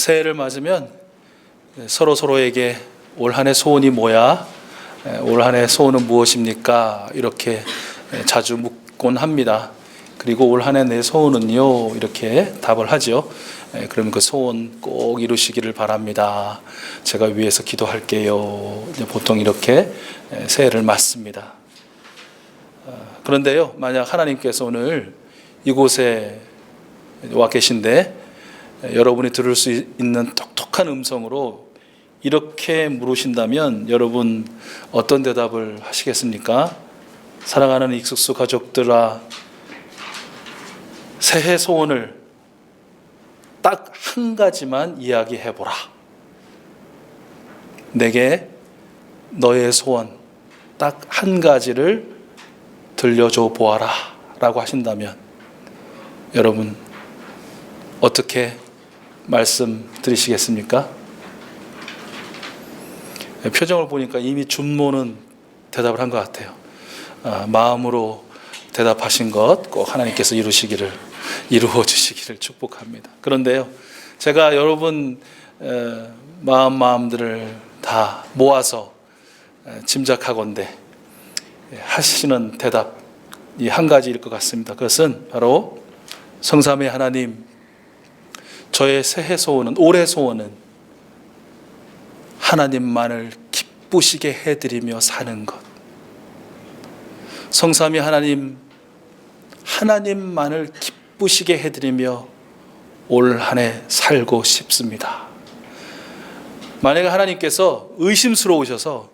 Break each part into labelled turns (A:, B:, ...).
A: 새해를 맞으면 서로에게 올 한 해 소원이 뭐야? 올 한 해 소원은 무엇입니까? 이렇게 자주 묻곤 합니다. 그리고 올 한 해 내 소원은요? 이렇게 답을 하죠. 그러면 그 소원 꼭 이루시기를 바랍니다. 제가 위해서 기도할게요. 보통 이렇게 새해를 맞습니다. 그런데요, 만약 하나님께서 오늘 이곳에 와 계신데 여러분이 들을 수 있는 똑똑한 음성으로 이렇게 물으신다면 여러분 어떤 대답을 하시겠습니까? 사랑하는 익숙수 가족들아, 새해 소원을 딱 한 가지만 이야기해보라. 내게 너의 소원 딱 한 가지를 들려줘 보아라 라고 하신다면 여러분 어떻게 말씀드리시겠습니까? 표정을 보니까 이미 준모는 대답을 한 것 같아요. 마음으로 대답하신 것 꼭 하나님께서 이루어 주시기를 축복합니다. 그런데요, 제가 여러분 마음들을 다 모아서 짐작하건대 하시는 대답이 한 가지일 것 같습니다. 그것은 바로 성삼위 하나님, 저의 새해 소원은, 올해 소원은 하나님만을 기쁘시게 해드리며 사는 것. 성삼위 하나님, 하나님만을 기쁘시게 해드리며 올 한 해 살고 싶습니다. 만약에 하나님께서 의심스러우셔서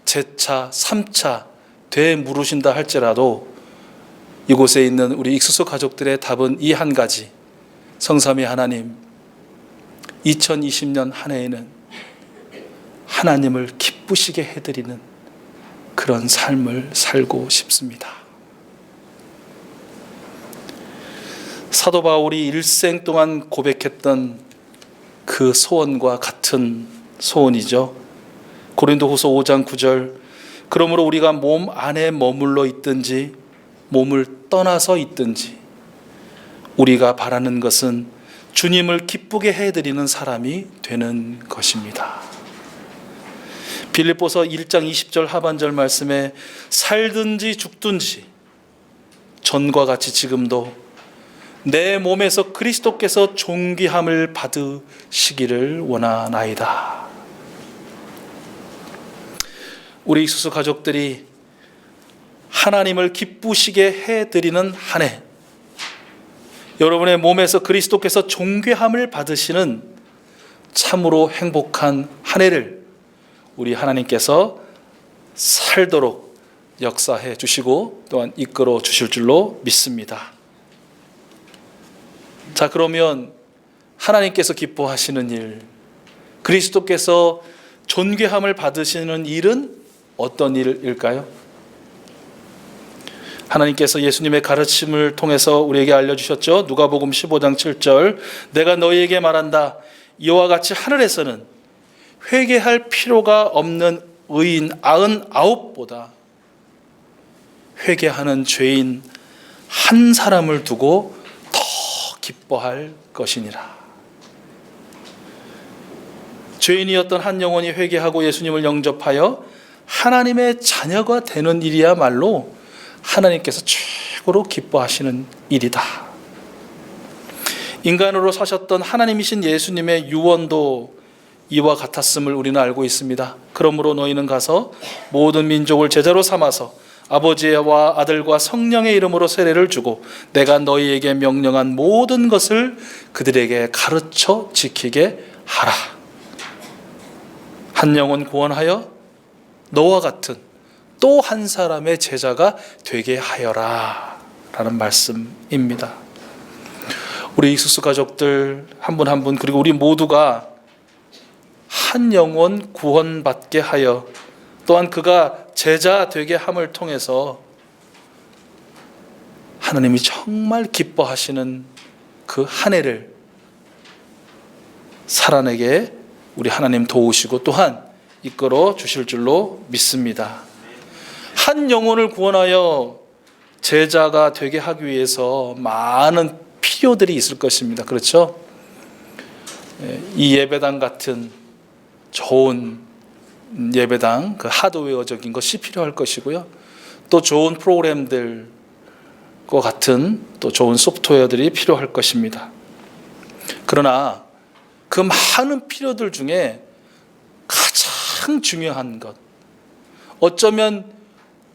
A: 재차, 3차 되물으신다 할지라도 이곳에 있는 우리 익숙수 가족들의 답은 이 한 가지. 성삼위 하나님, 2020년 한 해에는 하나님을 기쁘시게 해드리는 그런 삶을 살고 싶습니다. 사도 바울이 일생 동안 고백했던 그 소원과 같은 소원이죠. 고린도후서 5장 9절, 그러므로 우리가 몸 안에 머물러 있든지 몸을 떠나서 있든지 우리가 바라는 것은 주님을 기쁘게 해드리는 사람이 되는 것입니다. 빌립보서 1장 20절 하반절 말씀에 살든지 죽든지 전과 같이 지금도 내 몸에서 그리스도께서 존귀함을 받으시기를 원하나이다. 우리 익숙수 가족들이 하나님을 기쁘시게 해드리는 한 해, 여러분의 몸에서 그리스도께서 존귀함을 받으시는 참으로 행복한 한 해를 우리 하나님께서 살도록 역사해 주시고 또한 이끌어 주실 줄로 믿습니다. 자, 그러면 하나님께서 기뻐하시는 일, 그리스도께서 존귀함을 받으시는 일은 어떤 일일까요? 하나님께서 예수님의 가르침을 통해서 우리에게 알려주셨죠. 누가복음 15장 7절, 내가 너희에게 말한다. 이와 같이 하늘에서는 회개할 필요가 없는 의인 99보다 회개하는 죄인 한 사람을 두고 더 기뻐할 것이니라. 죄인이었던 한 영혼이 회개하고 예수님을 영접하여 하나님의 자녀가 되는 일이야말로 하나님께서 최고로 기뻐하시는 일이다. 인간으로 사셨던 하나님이신 예수님의 유언도 이와 같았음을 우리는 알고 있습니다. 그러므로 너희는 가서 모든 민족을 제자로 삼아서 아버지와 아들과 성령의 이름으로 세례를 주고 내가 너희에게 명령한 모든 것을 그들에게 가르쳐 지키게 하라. 한 영혼 구원하여 너와 같은 또 한 사람의 제자가 되게 하여라 라는 말씀입니다. 우리 익숙수 가족들 한 분 한 분, 그리고 우리 모두가 한 영혼 구원받게 하여 또한 그가 제자 되게 함을 통해서 하나님이 정말 기뻐하시는 그 한 해를 살아내게 우리 하나님 도우시고 또한 이끌어 주실 줄로 믿습니다. 한 영혼을 구원하여 제자가 되게 하기 위해서 많은 필요들이 있을 것입니다. 그렇죠? 이 예배당 같은 좋은 예배당, 그 하드웨어적인 것이 필요할 것이고요. 또 좋은 프로그램들과 같은 또 좋은 소프트웨어들이 필요할 것입니다. 그러나 그 많은 필요들 중에 가장 중요한 것, 어쩌면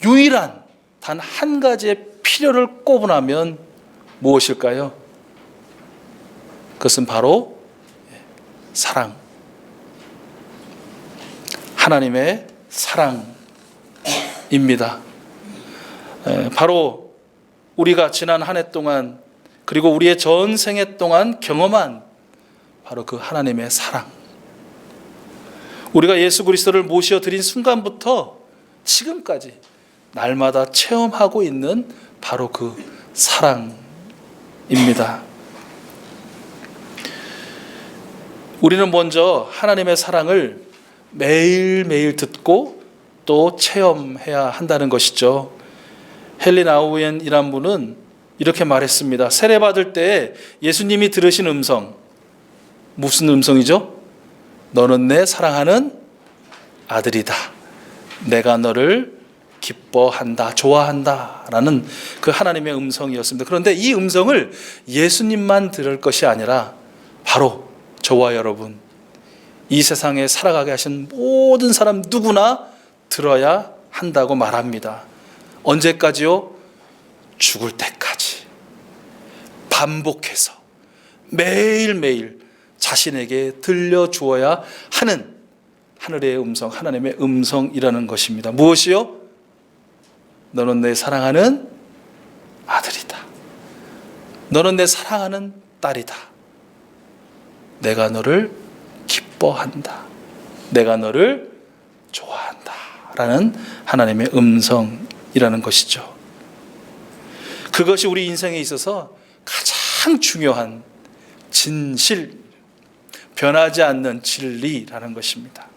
A: 유일한 단 한 가지의 필요를 꼽으라면 무엇일까요? 그것은 바로 사랑, 하나님의 사랑입니다. 바로 우리가 지난 한 해 동안, 그리고 우리의 전생애 동안 경험한 바로 그 하나님의 사랑, 우리가 예수 그리스도를 모셔드린 순간부터 지금까지 날마다 체험하고 있는 바로 그 사랑입니다. 우리는 먼저 하나님의 사랑을 매일매일 듣고 또 체험해야 한다는 것이죠. 헨리 나우엔이란 분은 이렇게 말했습니다. 세례받을 때 예수님이 들으신 음성, 무슨 음성이죠? 너는 내 사랑하는 아들이다. 내가 너를 기뻐한다, 좋아한다 라는 그 하나님의 음성이었습니다. 그런데 이 음성을 예수님만 들을 것이 아니라 바로 저와 여러분, 이 세상에 살아가게 하신 모든 사람 누구나 들어야 한다고 말합니다. 언제까지요? 죽을 때까지 반복해서 매일매일 자신에게 들려주어야 하는 하늘의 음성, 하나님의 음성이라는 것입니다. 무엇이요? 너는 내 사랑하는 아들이다. 너는 내 사랑하는 딸이다. 내가 너를 기뻐한다. 내가 너를 좋아한다. 라는 하나님의 음성이라는 것이죠. 그것이 우리 인생에 있어서 가장 중요한 진실, 변하지 않는 진리라는 것입니다.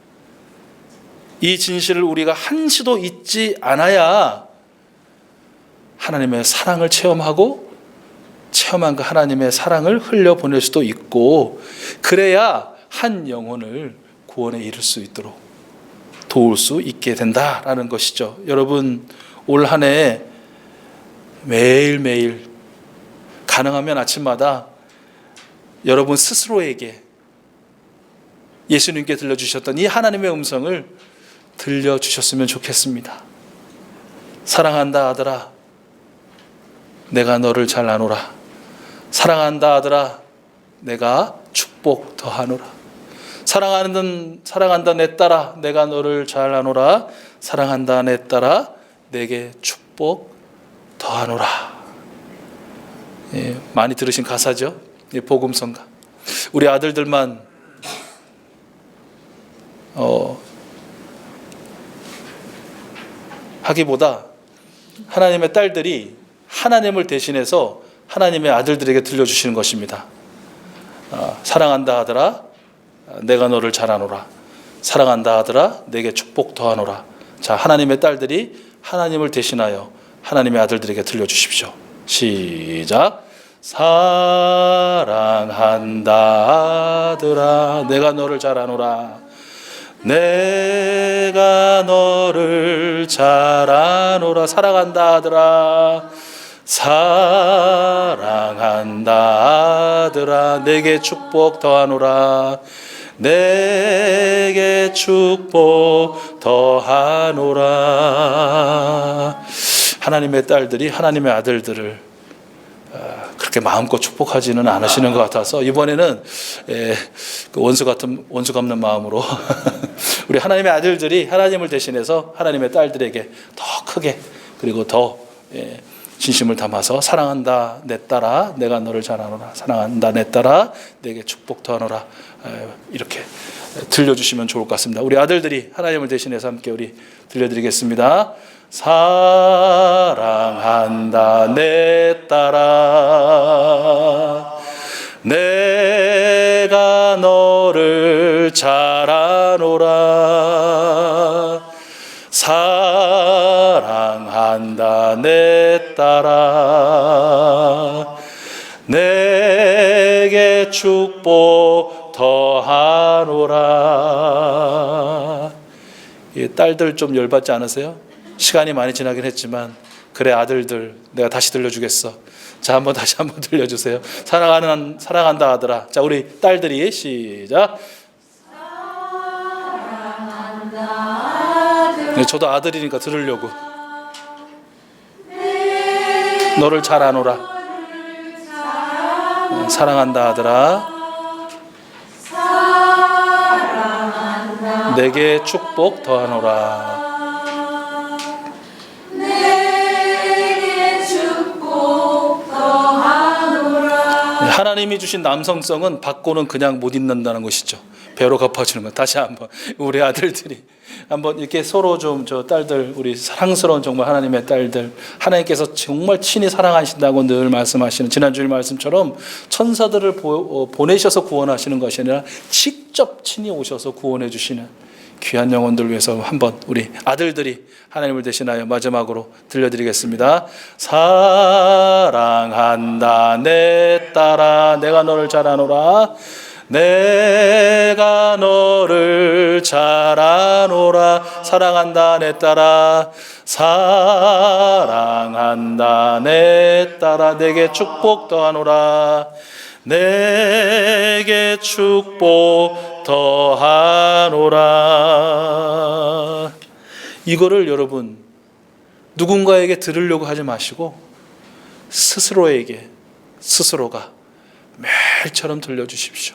A: 이 진실을 우리가 한시도 잊지 않아야 하나님의 사랑을 체험하고 체험한 그 하나님의 사랑을 흘려보낼 수도 있고, 그래야 한 영혼을 구원에 이를 수 있도록 도울 수 있게 된다라는 것이죠. 여러분, 올 한 해 매일매일 가능하면 아침마다 여러분 스스로에게 예수님께 들려주셨던 이 하나님의 음성을 들려주셨으면 좋겠습니다. 사랑한다 아들아, 내가 너를 잘 아노라. 사랑한다 아들아, 내가 축복 더하노라. 사랑한다 내 딸아, 내가 너를 잘 아노라. 사랑한다 내 딸아, 내게 축복 더하노라. 예, 많이 들으신 가사죠. 예, 복음성가. 우리 아들들만 하기보다 하나님의 딸들이 하나님을 대신해서 하나님의 아들들에게 들려주시는 것입니다. 사랑한다 아들아, 내가 너를 잘 아노라. 사랑한다 아들아, 내게 축복 더하노라. 자, 하나님의 딸들이 하나님을 대신하여 하나님의 아들들에게 들려주십시오. 시작. 사랑한다 아들아, 내가 너를 잘 아노라. 내가 너를 잘 아노라. 사랑한다 아들아, 사랑한다 아들아, 내게 축복 더하노라. 내게 축복 더하노라. 하나님의 딸들이 하나님의 아들들을 그렇게 마음껏 축복하지는 않으시는 것 같아서 이번에는 원수 갚는 마음으로 우리 하나님의 아들들이 하나님을 대신해서 하나님의 딸들에게 더 크게, 그리고 더 진심을 담아서 사랑한다 내 딸아, 내가 너를 잘 아노라. 사랑한다 내 딸아, 내게 축복 더하노라. 이렇게 들려주시면 좋을 것 같습니다. 우리 아들들이 하나님을 대신해서 함께 우리 들려드리겠습니다. 사랑한다 내 딸아, 내가 너를 잘 아노라. 사랑한다 내 딸아, 내게 축복 더 아들이로라. 이 딸들 좀 열받지 않으세요? 시간이 많이 지나긴 했지만 그래 아들들 내가 다시 들려주겠어. 자, 다시 한번 들려주세요. 사랑한다 아들아. 자, 우리 딸들이 시작. 네, 저도 아들이니까 들으려고. 너를 잘 아노라. 사랑한다 아들아. 내게 축복 더하노라. 하나님이 주신 남성성은 받고는 그냥 못 잊는다는 것이죠. 배로 갚아주는 것. 다시 한번 우리 아들들이 한번 이렇게 서로 좀 저 딸들 우리 사랑스러운 정말 하나님의 딸들 하나님께서 정말 친히 사랑하신다고 늘 말씀하시는 지난주일 말씀처럼 천사들을 보내셔서 구원하시는 것이 아니라 직접 친히 오셔서 구원해 주시는 귀한 영혼들 위해서 한번 우리 아들들이 하나님을 대신하여 마지막으로 들려드리겠습니다. 사랑한다 내 딸아 내가 너를 잘 아노라. 내가 너를 잘 아노라. 사랑한다 내 딸아. 사랑한다 내 딸아. 내게 축복 더하노라. 내게 축복 더하노라. 이거를 여러분 누군가에게 들으려고 하지 마시고 스스로가 매일처럼 들려주십시오.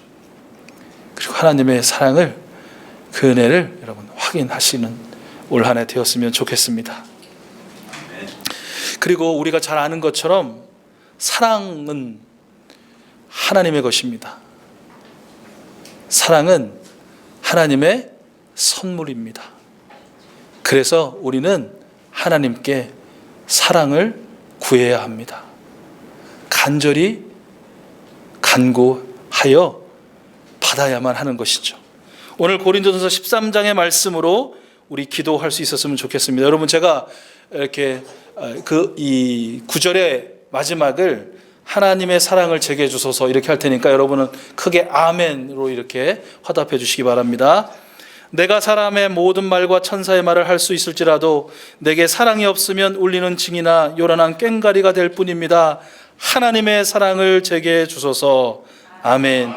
A: 그리고 하나님의 사랑을 그 은혜를 여러분 확인하시는 올 한 해 되었으면 좋겠습니다. 그리고 우리가 잘 아는 것처럼 사랑은 하나님의 것입니다. 사랑은 하나님의 선물입니다. 그래서 우리는 하나님께 사랑을 구해야 합니다. 간절히 간구하여 받아야만 하는 것이죠. 오늘 고린도전서 13장의 말씀으로 우리 기도할 수 있었으면 좋겠습니다. 여러분 제가 이렇게 이 구절의 마지막을 하나님의 사랑을 제게 주소서 이렇게 할 테니까 여러분은 크게 아멘으로 이렇게 화답해 주시기 바랍니다. 내가 사람의 모든 말과 천사의 말을 할 수 있을지라도 내게 사랑이 없으면 울리는 징이나 요란한 꽹가리가 될 뿐입니다. 하나님의 사랑을 제게 주소서. 아멘.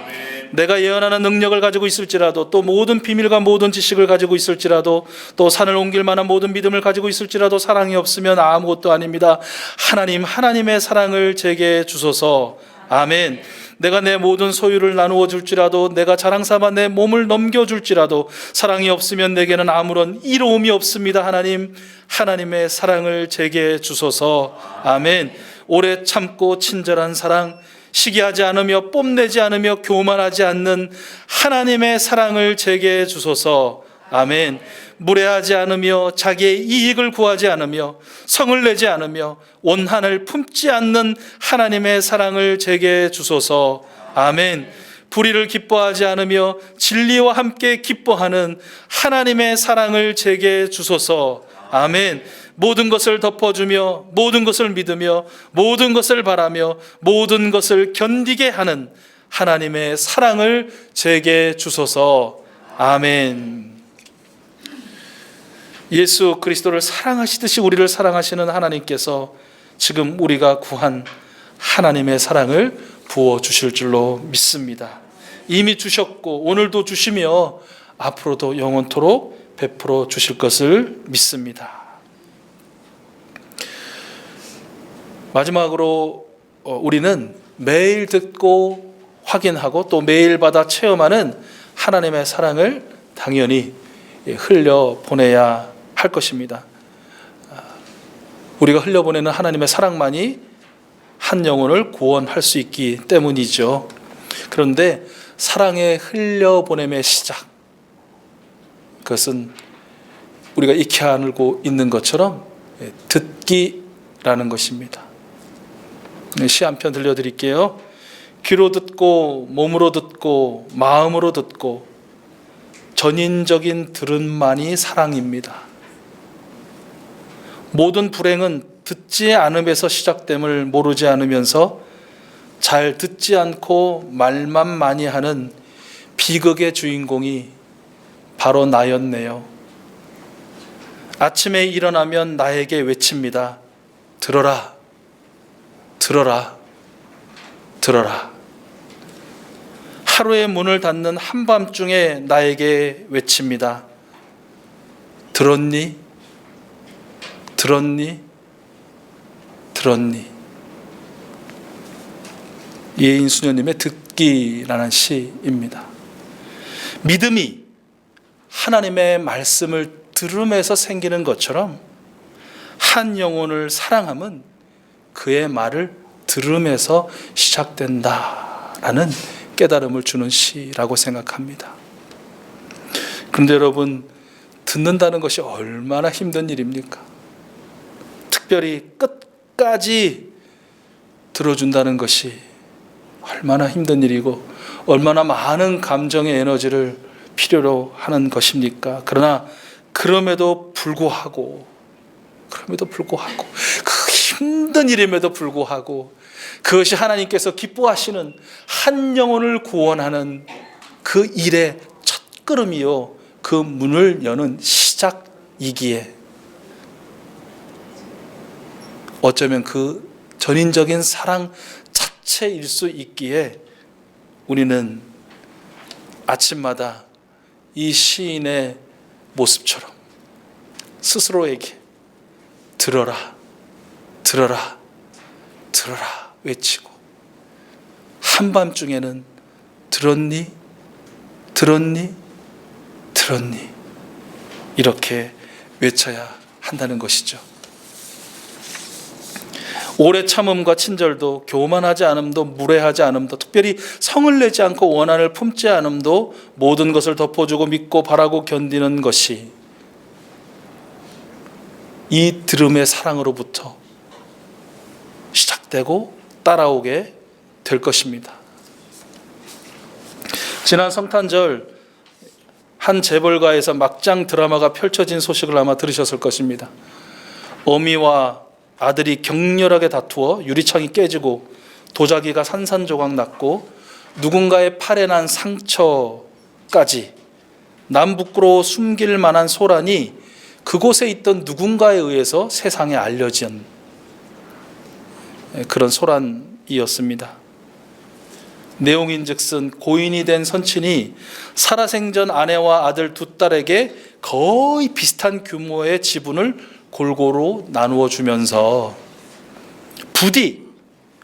A: 내가 예언하는 능력을 가지고 있을지라도 또 모든 비밀과 모든 지식을 가지고 있을지라도 또 산을 옮길 만한 모든 믿음을 가지고 있을지라도 사랑이 없으면 아무것도 아닙니다. 하나님의 사랑을 제게 주소서. 아멘. 내가 내 모든 소유를 나누어 줄지라도 내가 자랑삼아 내 몸을 넘겨줄지라도 사랑이 없으면 내게는 아무런 이로움이 없습니다. 하나님의 사랑을 제게 주소서. 아멘. 오래 참고 친절한 사랑, 시기하지 않으며 뽐내지 않으며 교만하지 않는 하나님의 사랑을 제게 주소서. 아멘. 무례하지 않으며 자기의 이익을 구하지 않으며 성을 내지 않으며 원한을 품지 않는 하나님의 사랑을 제게 주소서. 아멘. 불의를 기뻐하지 않으며 진리와 함께 기뻐하는 하나님의 사랑을 제게 주소서. 아멘. 모든 것을 덮어주며 모든 것을 믿으며 모든 것을 바라며 모든 것을 견디게 하는 하나님의 사랑을 제게 주소서. 아멘. 예수 그리스도를 사랑하시듯이 우리를 사랑하시는 하나님께서 지금 우리가 구한 하나님의 사랑을 부어주실 줄로 믿습니다. 이미 주셨고 오늘도 주시며 앞으로도 영원토록 베풀어 주실 것을 믿습니다. 마지막으로 우리는 매일 듣고 확인하고 또 매일 받아 체험하는 하나님의 사랑을 당연히 흘려보내야 할 것입니다. 우리가 흘려보내는 하나님의 사랑만이 한 영혼을 구원할 수 있기 때문이죠. 그런데 사랑의 흘려보냄의 시작, 그것은 우리가 익히 알고 있는 것처럼 듣기라는 것입니다. 시 한 편 들려드릴게요. 귀로 듣고 몸으로 듣고 마음으로 듣고 전인적인 들음만이 사랑입니다. 모든 불행은 듣지 않음에서 시작됨을 모르지 않으면서 잘 듣지 않고 말만 많이 하는 비극의 주인공이 바로 나였네요. 아침에 일어나면 나에게 외칩니다. 들어라, 들어라, 들어라. 하루의 문을 닫는 한밤중에 나에게 외칩니다. 들었니? 들었니? 들었니? 예인수녀님의 듣기라는 시입니다. 믿음이 하나님의 말씀을 들음에서 생기는 것처럼 한 영혼을 사랑함은 그의 말을 들음에서 시작된다라는 깨달음을 주는 시라고 생각합니다. 그런데 여러분, 듣는다는 것이 얼마나 힘든 일입니까? 특별히 끝까지 들어준다는 것이 얼마나 힘든 일이고 얼마나 많은 감정의 에너지를 필요로 하는 것입니까? 그러나 그럼에도 불구하고 그 힘든 일임에도 불구하고 그것이 하나님께서 기뻐하시는 한 영혼을 구원하는 그 일의 첫걸음이요, 그 문을 여는 시작이기에 어쩌면 그 전인적인 사랑 자체일 수 있기에 우리는 아침마다 이 시인의 모습처럼 스스로에게 들어라, 들어라, 들어라 외치고 한밤중에는 들었니? 들었니? 들었니? 이렇게 외쳐야 한다는 것이죠. 오래 참음과 친절도, 교만하지 않음도, 무례하지 않음도, 특별히 성을 내지 않고 원한을 품지 않음도, 모든 것을 덮어주고 믿고 바라고 견디는 것이 이 들음의 사랑으로부터 시작되고 따라오게 될 것입니다. 지난 성탄절 한 재벌가에서 막장 드라마가 펼쳐진 소식을 아마 들으셨을 것입니다. 어미와 아들이 격렬하게 다투어 유리창이 깨지고 도자기가 산산조각 났고 누군가의 팔에 난 상처까지 남 부끄러워 숨길 만한 소란이 그곳에 있던 누군가에 의해서 세상에 알려진 그런 소란이었습니다. 내용인즉슨 고인이 된 선친이 살아생전 아내와 아들 두 딸에게 거의 비슷한 규모의 지분을 골고루 나누어 주면서 부디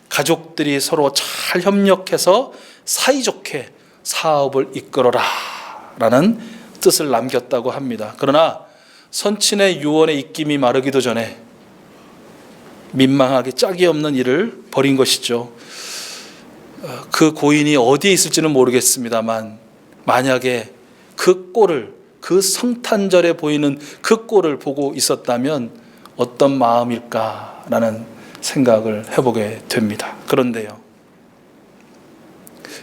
A: 가족들이 서로 잘 협력해서 사이좋게 사업을 이끌어라 라는 뜻을 남겼다고 합니다. 그러나 선친의 유언의 입김이 마르기도 전에 민망하게 짝이 없는 일을 벌인 것이죠. 그 고인이 어디에 있을지는 모르겠습니다만 만약에 그 꼴을, 그 성탄절에 보이는 그 꼴을 보고 있었다면 어떤 마음일까라는 생각을 해보게 됩니다. 그런데요,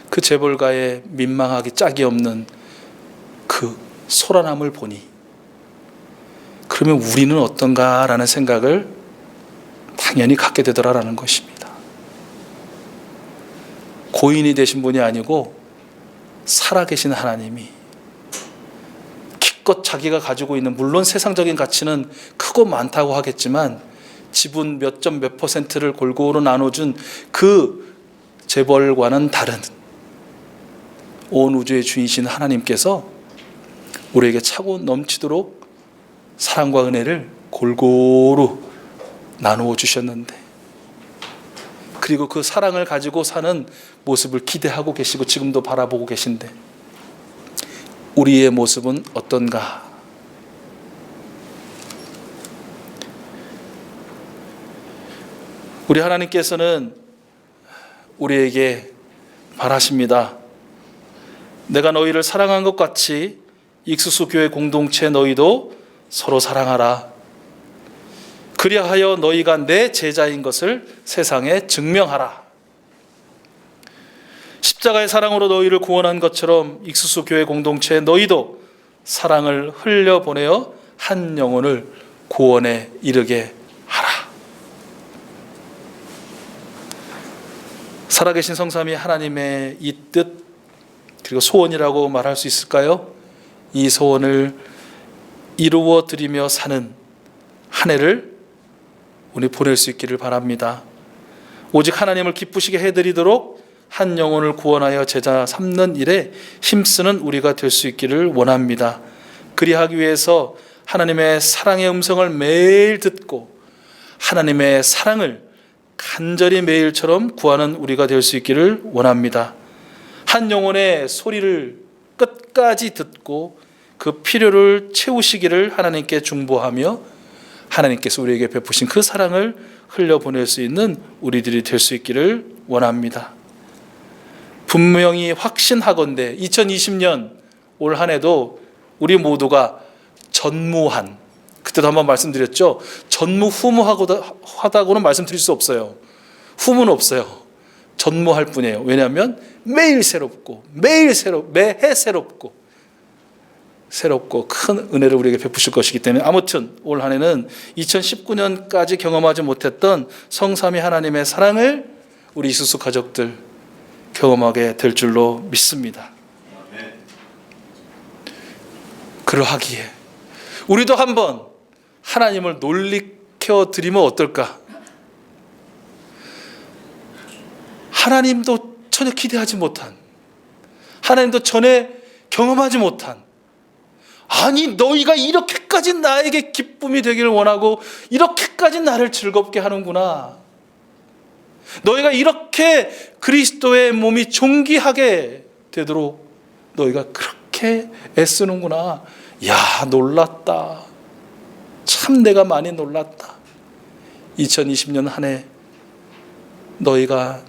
A: 그 재벌가의 민망하기 짝이 없는 그 소란함을 보니 그러면 우리는 어떤가라는 생각을 당연히 갖게 되더라라는 것입니다. 고인이 되신 분이 아니고 살아계신 하나님이 기껏 자기가 가지고 있는, 물론 세상적인 가치는 크고 많다고 하겠지만 지분 몇 점 몇 %를 골고루 나눠준 그 재벌과는 다른 온 우주의 주인이신 하나님께서 우리에게 차고 넘치도록 사랑과 은혜를 골고루 나누어 주셨는데, 그리고 그 사랑을 가지고 사는 모습을 기대하고 계시고 지금도 바라보고 계신데 우리의 모습은 어떤가? 우리 하나님께서는 우리에게 말하십니다. 내가 너희를 사랑한 것 같이 익수수 교회 공동체 너희도 서로 사랑하라. 그리하여 너희가 내 제자인 것을 세상에 증명하라. 십자가의 사랑으로 너희를 구원한 것처럼 익수수 교회 공동체 너희도 사랑을 흘려보내어 한 영혼을 구원에 이르게 하라. 살아계신 성삼위 하나님의 이 뜻, 그리고 소원이라고 말할 수 있을까요? 이 소원을 이루어 드리며 사는 한 해를 우리 보낼 수 있기를 바랍니다. 오직 하나님을 기쁘시게 해드리도록 한 영혼을 구원하여 제자 삼는 일에 힘쓰는 우리가 될 수 있기를 원합니다. 그리하기 위해서 하나님의 사랑의 음성을 매일 듣고 하나님의 사랑을 간절히 매일처럼 구하는 우리가 될 수 있기를 원합니다. 한 영혼의 소리를 끝까지 듣고 그 필요를 채우시기를 하나님께 중보하며 하나님께서 우리에게 베푸신 그 사랑을 흘려보낼 수 있는 우리들이 될 수 있기를 원합니다. 분명히 확신하건대 2020년 올 한 해도 우리 모두가 전무한, 그때도 한번 말씀드렸죠. 전무후무하다고는 말씀드릴 수 없어요. 후무는 없어요. 전무할 뿐이에요. 왜냐하면 매일 새롭고 매해 새롭고 큰 은혜를 우리에게 베푸실 것이기 때문에 아무튼 올 한 해는 2019년까지 경험하지 못했던 성삼위 하나님의 사랑을 우리 이수수 가족들 경험하게 될 줄로 믿습니다. 그러하기에 우리도 한번 하나님을 놀리켜 드리면 어떨까? 하나님도 전혀 기대하지 못한, 하나님도 전에 경험하지 못한, 아니 너희가 이렇게까지 나에게 기쁨이 되기를 원하고 이렇게까지 나를 즐겁게 하는구나, 너희가 이렇게 그리스도의 몸이 존귀하게 되도록 너희가 그렇게 애쓰는구나. 야, 놀랐다. 참 내가 많이 놀랐다. 2020년 한 해 너희가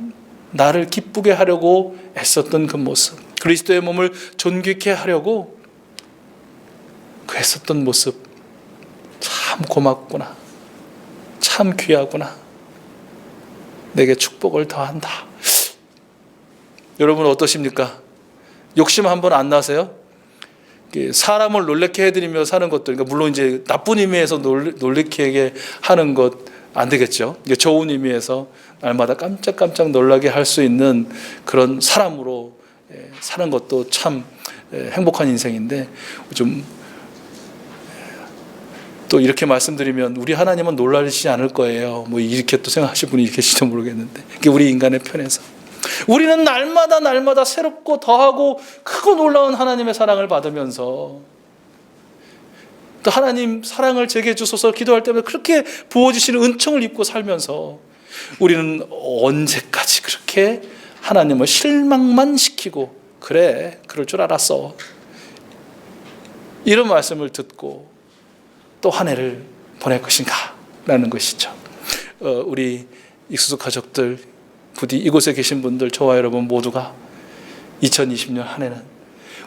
A: 나를 기쁘게 하려고 애썼던 그 모습, 그리스도의 몸을 존귀케 하려고 그 애썼던 모습 참 고맙구나, 참 귀하구나, 내게 축복을 더한다. 여러분 어떠십니까? 욕심 한번 안 나세요? 사람을 놀래게 해드리며 사는 것도, 그러니까 물론 이제 나쁜 의미에서 놀래게 하는 것 안 되겠죠. 좋은 의미에서 날마다 깜짝깜짝 놀라게 할 수 있는 그런 사람으로 사는 것도 참 행복한 인생인데, 좀 또 이렇게 말씀드리면 우리 하나님은 놀라시지 않을 거예요. 뭐 이렇게 또 생각하실 분이 계실지 모르겠는데, 우리 인간의 편에서 우리는 날마다 새롭고 더하고 크고 놀라운 하나님의 사랑을 받으면서 또 하나님 사랑을 제게 주소서 기도할 때마다 그렇게 부어주시는 은총을 입고 살면서 우리는 언제까지 그렇게 하나님을 실망만 시키고 그래, 그럴 줄 알았어, 이런 말씀을 듣고 또 한 해를 보낼 것인가 라는 것이죠. 우리 익수수 가족들, 부디 이곳에 계신 분들, 저와 여러분 모두가 2020년 한 해는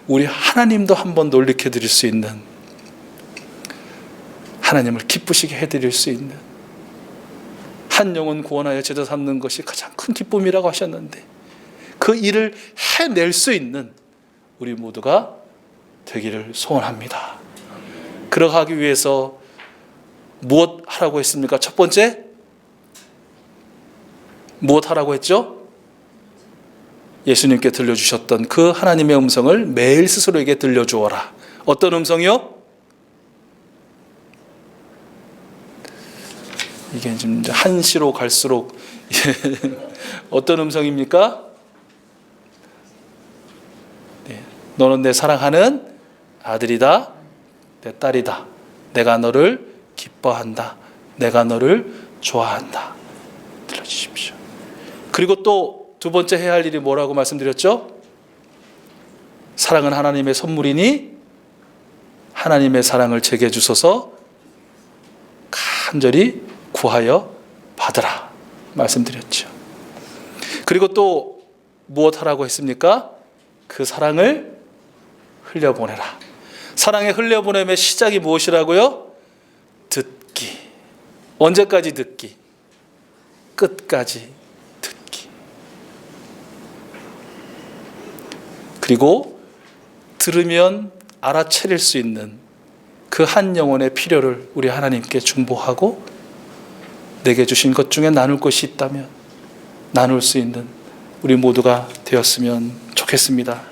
A: 우리 하나님도 한번 놀리켜 드릴 수 있는, 하나님을 기쁘시게 해드릴 수 있는, 한 영혼 구원하여 제자 삼는 것이 가장 큰 기쁨이라고 하셨는데 그 일을 해낼 수 있는 우리 모두가 되기를 소원합니다. 그러하기 위해서 무엇 하라고 했습니까? 첫 번째, 무엇 하라고 했죠? 예수님께 들려주셨던 그 하나님의 음성을 매일 스스로에게 들려주어라. 어떤 음성이요? 이게 좀 한시로 갈수록 어떤 음성입니까? 네. 너는 내 사랑하는 아들이다, 내 딸이다, 내가 너를 기뻐한다, 내가 너를 좋아한다. 들려주십시오. 그리고 또 두 번째 해야 할 일이 뭐라고 말씀드렸죠? 사랑은 하나님의 선물이니 하나님의 사랑을 제게 주소서 간절히 구하여 받으라 말씀드렸죠. 그리고 또 무엇 하라고 했습니까? 그 사랑을 흘려보내라. 사랑의 흘려보냄의 시작이 무엇이라고요? 듣기. 언제까지 듣기? 끝까지 듣기. 그리고 들으면 알아차릴 수 있는 그 한 영혼의 필요를 우리 하나님께 중보하고 내게 주신 것 중에 나눌 것이 있다면 나눌 수 있는 우리 모두가 되었으면 좋겠습니다.